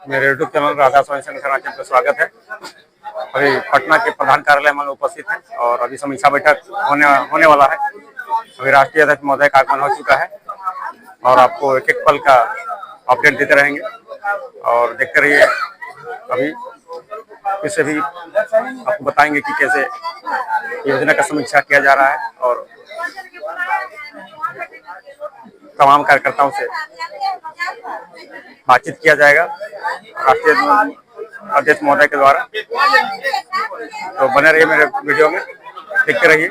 मेरे YouTube channel Radha स्वामी संगठन में स्वागत है। अभी पटना के प्रधान कार्यालय में उपस्थित हैं और अभी समीक्षा बैठक होने वाला है। अभी राष्ट्रीय अध्यक्ष महोदय का आगमन हो चुका है और आपको एक एक पल का अपडेट देते रहेंगे और देखते रहिए। अभी इससे भी आपको बताएंगे कि कैसे योजना का समीक्षा किया जा रहा है और तमाम कार्यकर्ताओं से बातचीत किया जाएगा राष्ट्रीय अध्यक्ष महोदय के द्वारा। तो बने रहिए मेरे वीडियो में, देखते रहिए।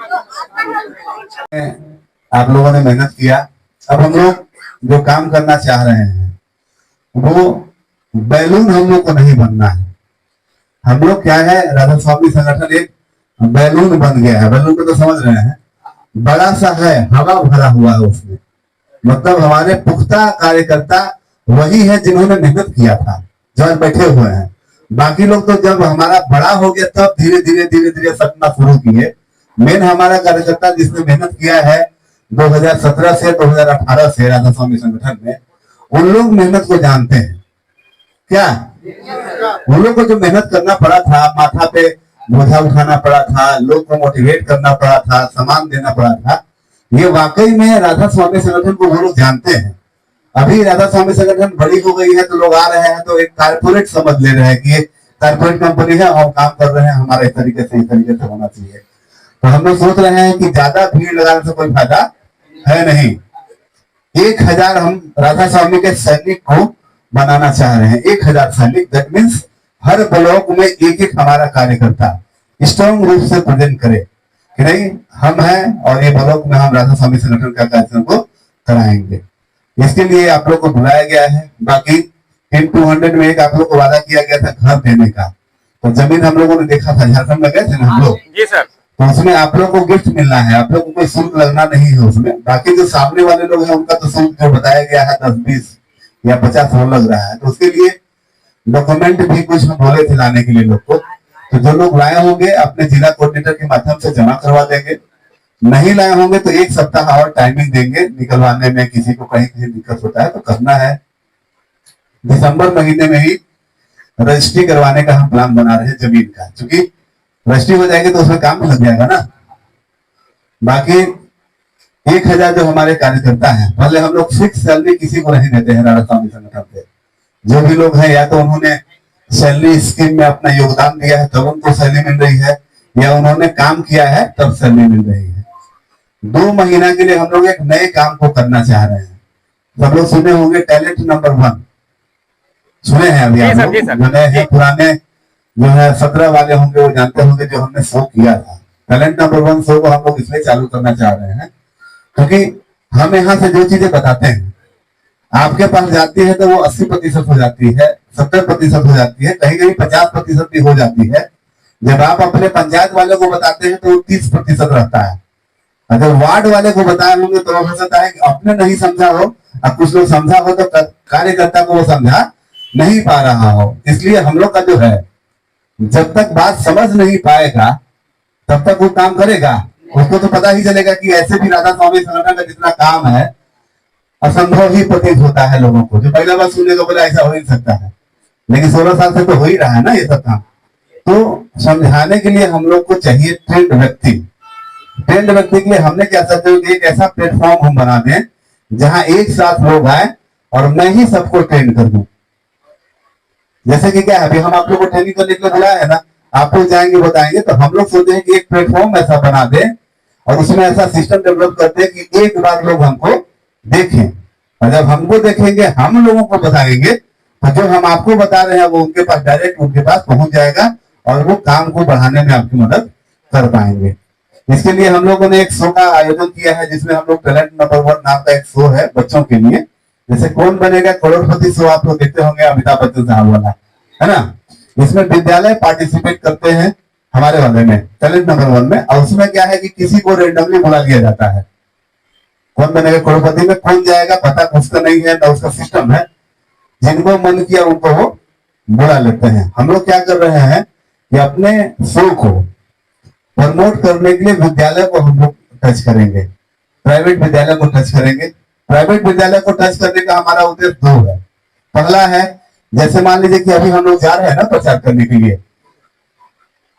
आप लोगों ने मेहनत किया। अब हम लोग जो काम करना चाह रहे हैं वो बैलून हम लोग को नहीं बनना है। हम लोग क्या है, राधा स्वामी संगठन एक बैलून बन गया है। बैलून को तो समझ रहे हैं, बड़ा सा है, हवा भरा हुआ है उसमें। मतलब हमारे पुख्ता कार्यकर्ता वही है जिन्होंने मेहनत किया था, जो आज बैठे हुए हैं। बाकी लोग तो जब हमारा बड़ा हो गया तब धीरे धीरे सटना शुरू किए। मेन हमारा कार्यकर्ता जिसने मेहनत किया है 2017 से 2018 से राधा स्वामी संगठन में, उन लोग मेहनत को जानते हैं। क्या उन लोग को जो मेहनत करना पड़ा था, माथा पे बोझा उठाना पड़ा था, लोग को मोटिवेट करना पड़ा था, सामान देना पड़ा था, ये वाकई में राधा स्वामी संगठन को वो लोग जानते हैं। अभी राधा स्वामी संगठन बड़ी हो गई है तो लोग आ रहे हैं तो एक कारपोरेट समझ ले रहे हैं कि ये कारपोरेट कंपनी है, हम काम कर रहे हैं, हमारा इस तरीके से होना चाहिए। तो हम लोग सोच रहे हैं कि ज्यादा भीड़ लगाने से कोई फायदा है नहीं। 1000 हम राधा स्वामी के सैनिक को बनाना चाह रहे हैं। 1000 सैनिक, दैट मीन्स हर ब्लॉक में एक हमारा कार्यकर्ता स्ट्रॉन्ग रूप से प्रेजेंट करे कि नहीं हम हैं और ये ब्लॉक में हम राधा स्वामी संगठन का कार्यक्रम को कराएंगे। इसके लिए आप लोग को बुलाया गया है। बाकी इन 200 में एक आप लोग को वादा किया गया था घर देने का, तो जमीन हम लोगों ने देखा था, झारखंड में गए थे ना हम लोग। जी सर। तो उसमें आप लोग को गिफ्ट मिलना है, आप लोग को कोई शुल्क लगना नहीं है उसमें। बाकी जो सामने वाले लोग हैं उनका तो शुल्क जो बताया गया है 10-20 या 50 लग रहा है। तो उसके लिए डॉक्यूमेंट भी कुछ हम बोले थे लाने के लिए लोग को, तो जो लोग लाए होंगे अपने जिला कोऑर्डिनेटर के माध्यम से जमा करवा देंगे। नहीं लाए होंगे तो 1 सप्ताह और टाइमिंग देंगे निकलवाने में। किसी को कहीं दिक्कत होता है तो करना है। दिसंबर महीने में ही रजिस्ट्री करवाने का हम प्लान बना रहे हैं जमीन का, क्योंकि रजिस्ट्री हो जाएगी तो उसमें काम लग जाएगा ना। बाकी 1000 जो हमारे कार्यकर्ता हैं, पहले हम लोग फिक्स सैलरी किसी को नहीं देते हैं राधा स्वामी संगठन से। जो भी लोग हैं या तो उन्होंने सैलरी स्कीम में अपना योगदान दिया है तब उनको सैलरी मिल रही है, या उन्होंने काम किया है तब सैलरी मिल रही है। 2 महीना के लिए हम लोग एक नए काम को करना चाह रहे हैं। सब लोग सुने होंगे टैलेंट नंबर 1, सुने हैं अभी आप लोग? जो नए हैं, पुराने जो है 17 वाले होंगे वो जानते होंगे, जो हमने शो किया था टैलेंट नंबर 1 शो को हम लोग इसलिए चालू करना चाह रहे हैं क्योंकि हम यहाँ से जो चीजें बताते हैं आपके पास जाती है तो वो 80% हो जाती है, 70% हो जाती है, कहीं कहीं 50% भी हो जाती है। जब आप अपने पंचायत वाले को बताते हैं तो 30% रहता है। अगर वार्ड वाले को बताए होंगे तो हो सकता है कि अपने नहीं समझा हो और कुछ लोग समझा हो तो कार्यकर्ता को वो समझा नहीं पा रहा हो। इसलिए हम लोग का जो है, जब तक बात समझ नहीं पाएगा तब तक वो काम करेगा। उसको तो पता ही चलेगा कि ऐसे भी राधा स्वामी संगठन का जितना काम है असंभव ही प्रतीत होता है लोगों को। जो पहला बार सुनने को बोला ऐसा हो नहीं सकता है, लेकिन 16 साल से तो हो ही रहा है ना ये सब काम। तो समझाने के लिए हम लोग को चाहिए ट्रेंड व्यक्ति। ट्रेंड व्यक्ति के लिए हमने क्या सोचा कि एक ऐसा प्लेटफॉर्म हम बना दें जहां एक साथ लोग आए और मैं ही सबको ट्रेंड कर दूं। जैसे कि क्या है, अभी हम आप लोग को ट्रेनिंग करने के लिए बुलाया है ना, आप लोग जाएंगे बताएंगे, तो हम लोग सोचते हैं कि एक प्लेटफॉर्म ऐसा बना दे और उसमें ऐसा सिस्टम डेवलप करते हैं कि एक बार लोग हमको देखें, और जब हमको देखेंगे हम लोगों को बताएंगे तो जो हम आपको बता रहे हैं वो उनके पास डायरेक्ट उनके पास पहुंच जाएगा और वो काम को बढ़ाने में आपकी मदद कर पाएंगे। इसके लिए हम लोगों ने एक शो का आयोजन किया है जिसमें हम लोग टैलेंट नंबर 1 नाम का एक शो है बच्चों के लिए। जैसे कौन बनेगा करोड़पति शो आप लोग देखते होंगे, अमिताभ बच्चन साहब वाला, है ना। इसमें विद्यालय पार्टिसिपेट करते हैं हमारे वाले में, टैलेंट नंबर 1 में। और उसमें क्या है कि किसी को रेंडमली बुला लिया जाता है। कौन बनेगा करोड़पति में कौन जाएगा पता उसका नहीं है, ना उसका सिस्टम है। जिनको मन किया उनको वो बुला लेते हैं। हम लोग क्या कर रहे हैं कि अपने शो को प्रमोट करने के लिए विद्यालय को हम लोग टच करेंगे, प्राइवेट विद्यालय को टच करेंगे। प्राइवेट विद्यालय को टच करने का हमारा उद्देश्य 2 है। पहला है जैसे मान लीजिए कि अभी हम लोग जा रहे हैं ना प्रचार करने के लिए,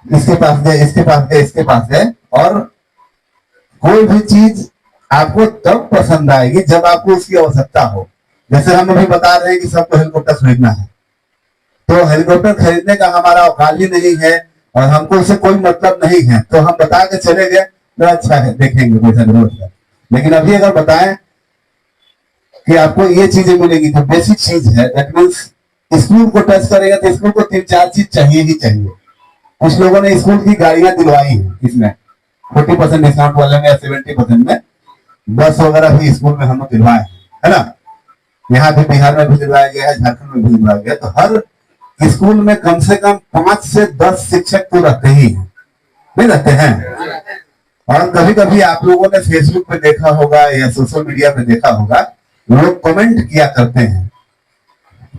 इसके पास गए, इसके पास गए, इसके पास गए, और कोई भी चीज आपको तब पसंद आएगी जब आपको उसकी आवश्यकता हो। जैसे हम अभी बता रहे हैं कि सबको हेलीकॉप्टर खरीदना है, तो हेलीकॉप्टर खरीदने का हमारा औकात ही नहीं है और हमको उससे कोई मतलब नहीं है, तो हम बता के चले गए तो अच्छा है, देखेंगे पैसा जरूरत है। लेकिन अभी अगर बताएं कि आपको ये चीजें मिलेगी जो बेसिक चीज है, दैट मीन्स स्कूल को टच करेगा तो स्कूल को 3-4 चीज चाहिए ही चाहिए। कुछ लोगों ने स्कूल की गाड़ियां दिलवाई हैं, इसमें 40% डिस्काउंट वाले में या 70% में बस वगैरह भी स्कूल में हम लोग दिलवाए हैं, है ना। यहाँ भी बिहार में भी दिलवाया गया है, झारखंड में भी दिलवाया गया। तो हर स्कूल में कम से कम 5 से 10 शिक्षक तो रहते ही हैं, नहीं रहते हैं। और कभी कभी आप लोगों ने फेसबुक पे देखा होगा या सोशल मीडिया पे देखा होगा, लोग कमेंट किया करते हैं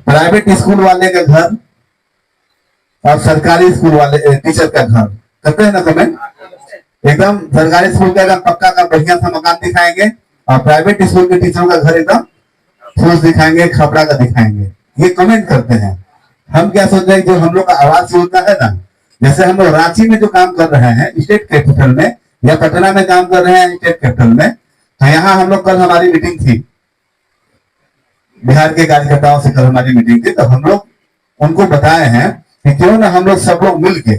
प्राइवेट स्कूल वाले का घर और सरकारी स्कूल वाले टीचर का घर, करते हैं ना कमेंट। एकदम सरकारी स्कूल का एकदम पक्का का बढ़िया सा मकान दिखाएंगे और प्राइवेट स्कूल के टीचरों का घर एकदम फूस दिखाएंगे, खपड़ा का दिखाएंगे, ये कमेंट करते हैं। हम क्या सोच रहे हैं, जो हम लोग का आवास योजना है ना, जैसे हम लोग रांची में जो काम कर रहे हैं स्टेट कैपिटल में, या पटना में काम कर रहे हैं स्टेट कैपिटल में, तो यहाँ हम लोग कल हमारी मीटिंग थी, बिहार के कार्यकर्ताओं से कल हमारी मीटिंग थी, तो हम लोग उनको बताए हैं कि क्यों ना हम लोग सब लोग मिलके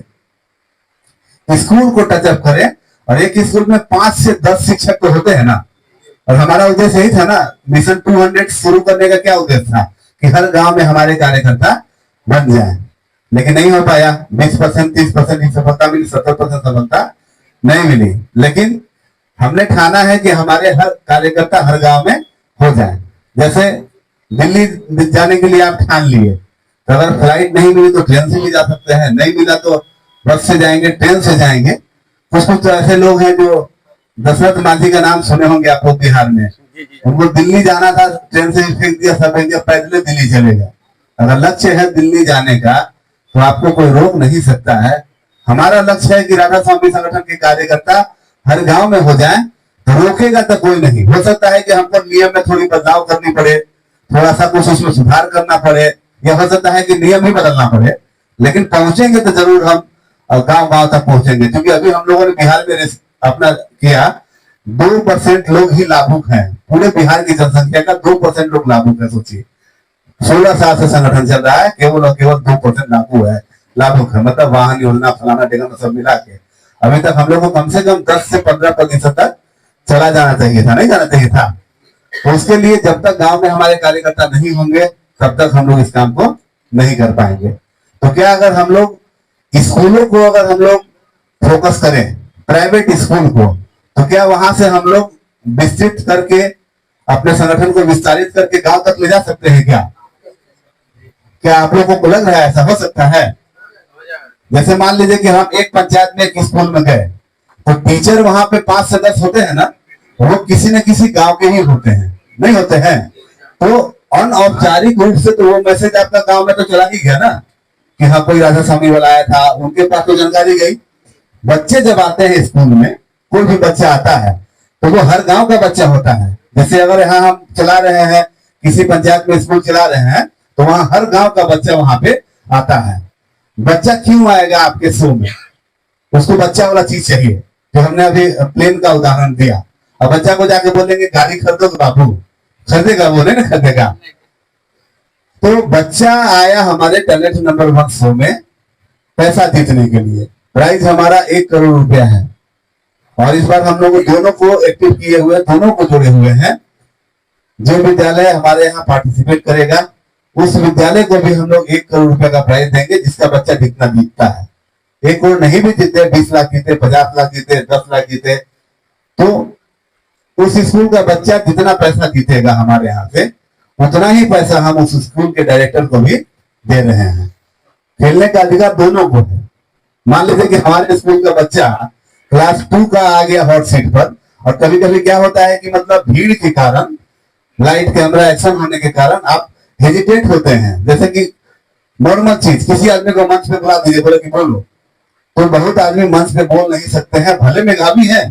स्कूल को टचअप करें। और एक स्कूल में 5 से 10 शिक्षक तो होते हैं ना, और हमारा उद्देश्य यही था ना, मिशन 200 शुरू करने का क्या उद्देश्य था कि हर गांव में हमारे कार्यकर्ता बन जाए। लेकिन नहीं हो पाया, 20%, 30% की सफलता मिली, 70% सफलता नहीं मिली। लेकिन हमने ठाना है कि हमारे हर कार्यकर्ता हर गांव में हो जाए। जैसे दिल्ली जाने के लिए आप ठान लिए, तो अगर फ्लाइट नहीं मिली तो ट्रेन से भी जा सकते हैं, नहीं मिला तो बस से जाएंगे, ट्रेन से जाएंगे। कुछ कुछ तो ऐसे लोग हैं जो दशरथ मांझी का नाम सुने होंगे आप लोग बिहार में, उनको दिल्ली जाना था, ट्रेन से फेंक दिया, सब फेंक दिया, पैदल दिल्ली चले गए। अगर लक्ष्य है दिल्ली जाने का तो आपको कोई रोक नहीं सकता है। हमारा लक्ष्य है कि राधा स्वामी संगठन के कार्यकर्ता हर गांव में हो जाए, तो रोकेगा तो कोई नहीं। हो सकता है कि हमको नियम में थोड़ी बदलाव करनी पड़े, थोड़ा सा कुछ उसमें सुधार करना पड़े, या हो सकता है कि नियम ही बदलना पड़े, लेकिन पहुंचेंगे तो जरूर हम गांव गांव तक पहुंचेंगे। क्योंकि अभी हम लोगों ने बिहार में अपना किया, 2% लोग ही लाभुक हैं, पूरे बिहार की जनसंख्या का 2% लोग लाभुक है। सोचिए 16 साल से संगठन चल रहा है, केवल और केवल 2% लाभुक है, मतलब वाहन योजना फलाना टेगा सब मिला के। अभी तक हम लोग को कम से कम 10 से 15% तक चला जाना चाहिए था, नहीं जाना चाहिए था। तो उसके लिए जब तक गांव में हमारे कार्यकर्ता नहीं होंगे तब तक हम लोग इस काम को नहीं कर पाएंगे। तो क्या अगर हम लोग स्कूलों को अगर हम लोग फोकस करें, प्राइवेट स्कूल को, तो क्या वहां से हम लोग विस्तृत करके अपने संगठन को विस्तारित करके गांव तक ले जा सकते हैं? क्या आप लोगों को लग रहा है ऐसा हो सकता है? जैसे मान लीजिए कि हम एक पंचायत में एक स्कूल में गए, तो टीचर वहां पे 5 से 10 होते हैं ना, वो किसी न किसी गांव के ही होते हैं, नहीं होते हैं? तो अनौपचारिक रूप से तो वो मैसेज आपका गांव में तो चला ही गया ना कि हाँ कोई राधा स्वामी वाला आया था, उनके पास तो जानकारी गई। बच्चे जब आते हैं स्कूल में, कोई भी बच्चा आता है तो वो हर गांव का बच्चा होता है। जैसे अगर यहाँ हम चला रहे हैं, किसी पंचायत में स्कूल चला रहे हैं, तो वहां हर गांव का बच्चा वहां पे आता है। बच्चा क्यों आएगा आपके शो में? उसको बच्चा वाला चीज चाहिए, जो हमने अभी प्लेन का उदाहरण दिया। अब बच्चा को जाके बोलेंगे गाड़ी खरीदोगे बाबू, खरीदेगा? वो नहीं खरीदेगा। तो बच्चा आया हमारे टैलेंट नंबर 1 शो में पैसा जीतने के लिए। प्राइज हमारा 1 करोड़ रुपया है, और इस बार हम लोग दोनों को एक्टिव किए हुए, दोनों को जोड़े हुए हैं। जो विद्यालय हमारे यहाँ पार्टिसिपेट करेगा उस विद्यालय को भी हम लोग 1 करोड़ रुपए का प्राइज देंगे, जिसका बच्चा जितना जीतता है। 1 करोड़ नहीं भी जीते, 20 लाख जीते, 50 लाख जीते, 10 लाख जीते, तो उस स्कूल का बच्चा जितना पैसा जीतेगा हमारे यहाँ से, उतना ही पैसा हम उस स्कूल के डायरेक्टर को भी दे रहे हैं। खेलने का अधिकार दोनों को है। मान लीजिए कि हमारे स्कूल का बच्चा क्लास 2 का आ गया हॉट सीट पर, और कभी कभी क्या होता है कि मतलब भीड़ के कारण, लाइट कैमरा एक्शन होने के कारण आप हेजिटेट होते हैं। जैसे कि नॉर्मल चीज, किसी आदमी को मंच पे बुला दीजिए, बोले कि बोलो, तो बहुत आदमी मंच पे बोल नहीं सकते हैं, भले मेधावी है,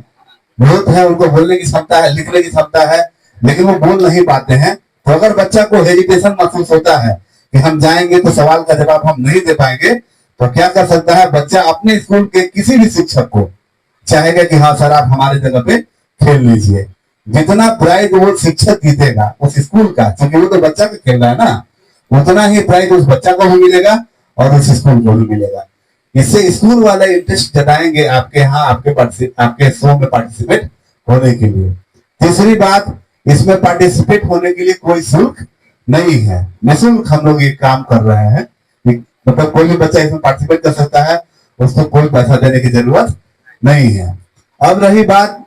बहुत है, उनको बोलने की क्षमता है, लिखने की क्षमता है, लेकिन वो बोल नहीं पाते हैं। तो अगर बच्चा को हेजिटेशन महसूस होता है कि हम जाएंगे तो सवाल का जवाब हम नहीं दे पाएंगे, तो क्या कर सकता है बच्चा अपने स्कूल के किसी भी शिक्षक को चाहेगा कि हाँ सर आप हमारे जगह पे खेल लीजिए। जितना प्राइज वो शिक्षक जीतेगा उस स्कूल का, क्योंकि वो तो बच्चा का खेल रहा है ना, उतना ही प्राइज उस बच्चा को भी मिलेगा और उस स्कूल को भी मिलेगा। इससे स्कूल वाले इंटरेस्ट जताएंगे आपके यहाँ आपके शो में पार्टिसिपेट होने के लिए। तीसरी बात, इसमें पार्टिसिपेट होने के लिए कोई शुल्क नहीं है, निःशुल्क हम लोग ये काम कर रहे हैं। मतलब कोई भी बच्चा इसमें पार्टिसिपेट कर सकता है, उसको कोई पैसा देने की जरूरत नहीं है। अब रही बात,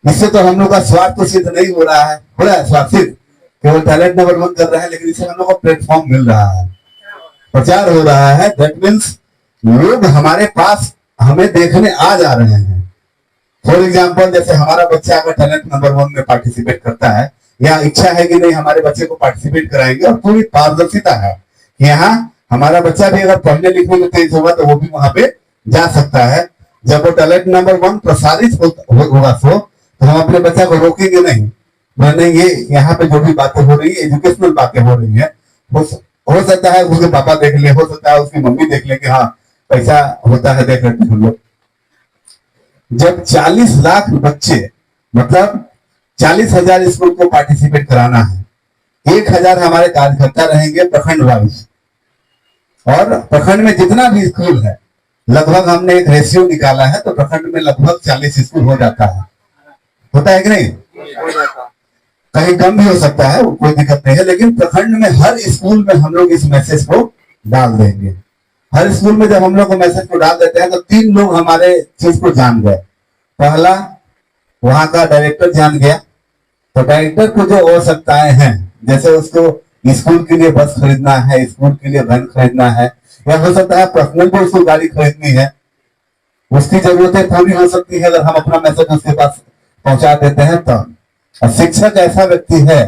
इससे तो हम लोग का स्वार्थ तो सिद्ध नहीं हो रहा है, हो रहा है स्वार्थ सिद्ध, केवल टैलेंट नंबर 1 कर रहे हैं, लेकिन इससे हम लोग को प्लेटफॉर्म मिल रहा है, प्रचार हो रहा है। दैट मीन्स लोग हमारे पास हमें देखने आ जा रहे हैं। फॉर एग्जाम्पल, जैसे हमारा बच्चा अगर टैलेंट नंबर 1 में पार्टिसिपेट करता है, या इच्छा है कि नहीं हमारे बच्चे को पार्टिसिपेट कराएंगे, और पूरी पारदर्शिता है, यहाँ हमारा बच्चा भी अगर पढ़ने लिखने में तेज होगा तो वो भी वहां पे जा सकता है। जब वो टैलेंट नंबर 1 प्रसारित होगा तो हम अपने बच्चा को रोकेंगे नहीं, ये यहाँ पे जो भी बातें हो रही है, एजुकेशनल बातें हो रही है, हो सकता है उसके पापा देख ले, हो सकता है उसकी मम्मी देख ले कि हाँ पैसा होता है, देख लेते हम लोग। जब 40 लाख बच्चे, मतलब 40,000 स्कूल को पार्टिसिपेट कराना है, 1,000 हमारे कार्यकर्ता रहेंगे प्रखंड वाइज, और प्रखंड में जितना भी स्कूल है लगभग हमने एक रेशियो निकाला है, तो प्रखंड में लगभग 40 स्कूल हो जाता है, होता है कि नहीं? कहीं कम भी हो सकता है, कोई दिक्कत नहीं है, लेकिन प्रखंड में हर स्कूल में हम लोग इस मैसेज को डाल देंगे। हर स्कूल में जब हम लोग मैसेज को डाल देते हैं तो 3 लोग हमारे चीज को जान गए। पहला, वहां का डायरेक्टर जान गया, तो डायरेक्टर को जो आवश्यकताएं हैं, जैसे उसको स्कूल के लिए बस खरीदना है, स्कूल के लिए वैन खरीदना है, या हो सकता है पर्सनल भी उसको गाड़ी खरीदनी है, उसकी जरूरतें पूरी हो सकती है अगर हम अपना मैसेज उसके पास पहुंचा देते हैं। तो शिक्षक ऐसा व्यक्ति है,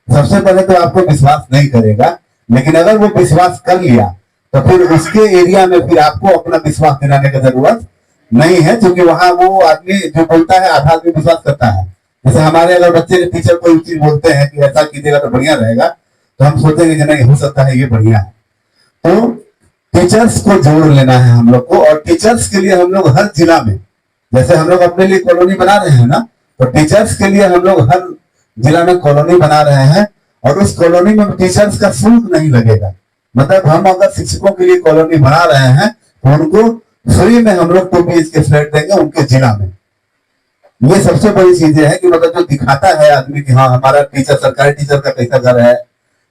सबसे पहले तो आपको विश्वास नहीं करेगा, लेकिन अगर वो विश्वास कर लिया तो फिर उसके एरिया में फिर आपको अपना विश्वास दिलाने की जरूरत नहीं है, क्योंकि वहां वो आदमी जो बोलता है आधा आदमी विश्वास करता है। जैसे हमारे अगर बच्चे टीचर कोई चीज बोलते हैं कि ऐसा कीजिएगा तो बढ़िया रहेगा, तो हम सोचेंगे कि नहीं हो सकता है ये बढ़िया है। तो टीचर्स को जोड़ लेना है हम लोग को, और टीचर्स के लिए हम लोग हर जिला में, जैसे हम लोग अपने लिए कॉलोनी बना रहे हैं ना, तो टीचर्स के लिए हम लोग हर जिला में कॉलोनी बना रहे हैं, और उस कॉलोनी में टीचर्स का शुल्क नहीं लगेगा। मतलब हम अगर शिक्षकों के लिए कॉलोनी बना रहे हैं तो उनको फ्री में हम लोग 2 BHK के फ्लैट देंगे उनके जिला में। ये सबसे बड़ी चीजें है कि मतलब जो दिखाता है आदमी कि हाँ हमारा टीचर, सरकारी टीचर का कैसा घर है,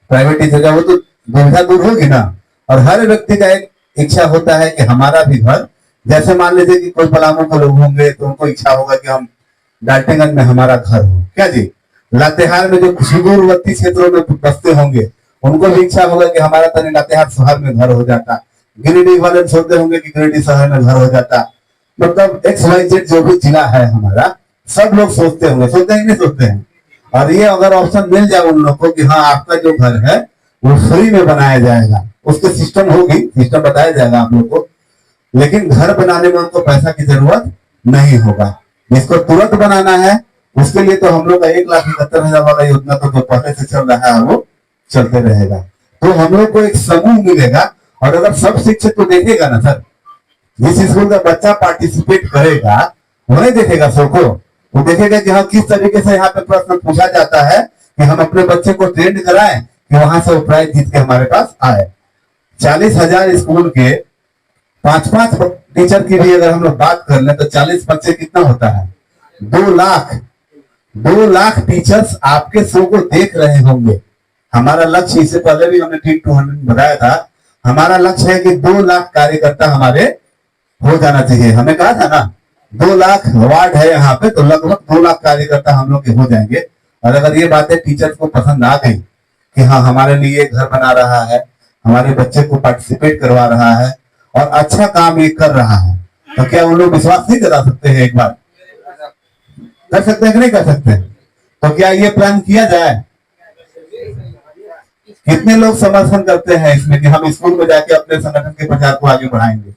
प्राइवेट टीचर का, वो तो दुविधा दूर होगी ना। और हर व्यक्ति का एक इच्छा होता है कि हमारा भी घर, जैसे मान लीजिए कि कोई पलामू के लोग होंगे तो उनको इच्छा होगा कि हम डाल्टनगंज में हमारा घर हो, क्या जी, लातेहार में जो सुदूरवर्ती क्षेत्रों में बसते होंगे उनको भी इच्छा होगा कि हमारा तनी लातेहार शहर में घर हो जाता, गिरिडीह वाले सोचते होंगे कि गिरिडीह शहर में घर हो जाता। मतलब XYZ जो भी जिला है हमारा, सब लोग सोचते होंगे, सोचते हैं कि नहीं सोचते हैं। और ये अगर ऑप्शन मिल जाए उन लोग को कि हाँ आपका जो घर है वो फ्री में बनाया जाएगा, उसके सिस्टम होगी, सिस्टम बताया जाएगा आप लोग को, लेकिन घर बनाने में उनको पैसा की जरूरत नहीं होगा। जिसको तुरंत बनाना है उसके लिए तो हम लोग का 1,71,000 वाला योजना तो जो पहले से चल रहा है वो चलते रहेगा। तो हम लोग को एक समूह मिलेगा, और अगर सब शिक्षक को देखेगा ना सर, जिस स्कूल का बच्चा पार्टिसिपेट करेगा वो नहीं देखेगा शो को, वो देखेगा कि हाँ किस तरीके से यहाँ पे प्रश्न पूछा जाता है कि हम अपने बच्चे को ट्रेंड कराएं कि वहां से वो प्राइज जीत के हमारे पास आए। 40,000 स्कूल के 5-5 टीचर की भी अगर हम लोग बात कर ले तो 40 बच्चे कितना होता है, 2 लाख टीचर्स आपके शो को देख रहे होंगे। हमारा लक्ष्य, इससे पहले भी हमने टीम 200 बताया था, हमारा लक्ष्य है कि 2 लाख कार्यकर्ता हमारे हो जाना चाहिए। हमें कहा था ना 2 लाख वार्ड है यहाँ पे, तो लगभग 2 लाख कार्यकर्ता हम लोग के हो जाएंगे। और अगर ये बातें टीचर्स को पसंद आ गई कि हाँ हमारे लिए घर बना रहा है, हमारे बच्चे को पार्टिसिपेट करवा रहा है और अच्छा काम ये कर रहा है, तो क्या उन लोग विश्वास नहीं करा सकते हैं? एक बार कर सकते हैं कि नहीं कर सकते हैं? तो क्या ये प्लान किया जाए? कितने लोग समर्थन करते हैं इसमें कि हम स्कूल में जाके अपने संगठन के प्रचार को आगे बढ़ाएंगे?